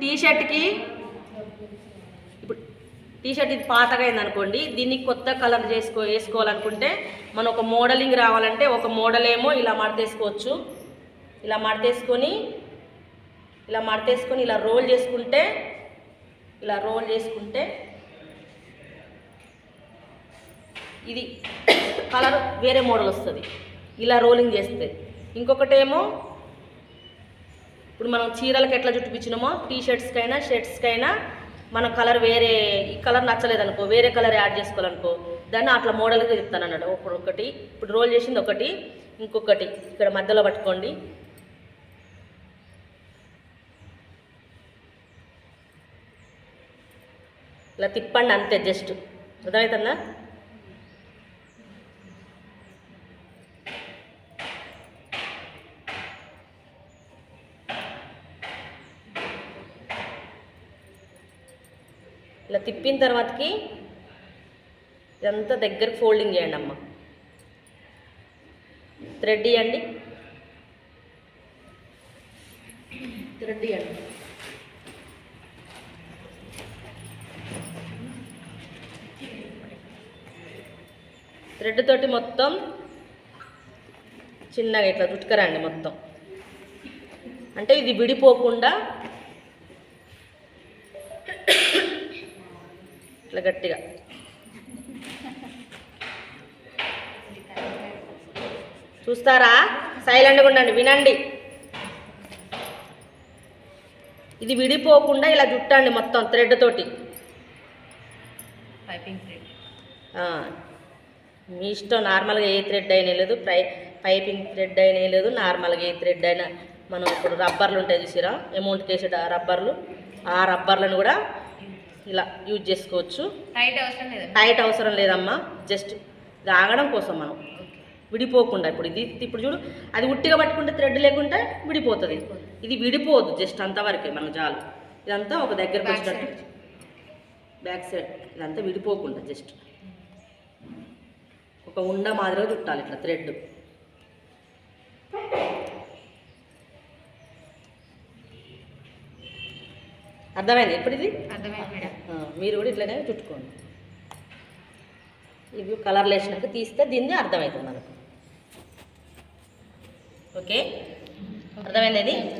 టీషర్ట్కి ఇప్పుడు టీషర్ట్ ఇది పాతగా అయింది అనుకోండి, దీన్ని కొత్త కలర్ వేసుకోవాలనుకుంటే మనం ఒక మోడలింగ్ రావాలంటే ఒక మోడల్ ఏమో ఇలా మడతేసుకోవచ్చు. ఇలా మడతేసుకొని ఇలా రోల్ చేసుకుంటే ఇది కలర్ వేరే మోడల్ వస్తుంది ఇలా రోలింగ్ చేస్తే. ఇంకొకటేమో ఇప్పుడు మనం చీరలకు ఎట్లా చుట్టిపించినామో టీషర్ట్స్కైనా షర్ట్స్కైనా మనం కలర్ వేరే, ఈ కలర్ నచ్చలేదనుకో వేరే కలర్ యాడ్ చేసుకోవాలనుకో దాన్ని అట్లా మోడల్గా చెప్తాను అన్నాడు. ఒకటి ఇప్పుడు రోల్ చేసింది ఒకటి, ఇంకొకటి ఇక్కడ మధ్యలో పట్టుకోండి. ఇలా తిప్పండి అంతే, జస్ట్ అర్థమవుతుందా? ఇలా తిప్పిన తర్వాతకి ఇదంతా దగ్గరికి ఫోల్డింగ్ చేయండి అమ్మ. థ్రెడ్ ఇవ్వండి, థ్రెడ్ తోటి మొత్తం చిన్నగా ఇట్లా చుట్టుకరండి మొత్తం. అంటే ఇది విడిపోకుండా ఇట్లా గట్టిగా చూస్తారా? సైలెంట్గా ఉండండి, వినండి. ఇది విడిపోకుండా ఇలా చుట్టండి మొత్తం థ్రెడ్ తోటి. పైపింగ్ థ్రెడ్ మీ ఇష్టం, నార్మల్గా ఏ థ్రెడ్ అయినా లేదు, పైపింగ్ థ్రెడ్ అయినా లేదు, నార్మల్గా ఏ థ్రెడ్ అయినా. మనం ఇప్పుడు రబ్బర్లు ఉంటాయి చూసిరా, అమౌంట్కి వేసే రబ్బర్లు, ఆ రబ్బర్లను కూడా ఇలా యూజ్ చేసుకోవచ్చు. టైట్ అవసరం లేదమ్మా, జస్ట్ ఆగడం కోసం మనం విడిపోకుండా. ఇప్పుడు చూడు, అది ఉట్టిగా పట్టుకుంటే థ్రెడ్ లేకుంటే విడిపోతుంది, ఇది విడిపోదు, జస్ట్ అంతవరకే మనకు చాలు. ఇదంతా ఒక దగ్గరకు వచ్చినట్టు బ్యాక్ సైడ్ ఇదంతా విడిపోకుండా జస్ట్ ఒక ఉండ మాదిరిగా చుట్టాలి ఇట్లా థ్రెడ్. అర్థమైంది? ఇప్పుడు ఇది మీరు కూడా ఇట్లనే చుట్టుకోండి. ఇవి కలర్లు వేసినాక తీస్తే దీన్ని అర్థమవుతుంది మనకు. ఓకే, అర్థమైంది?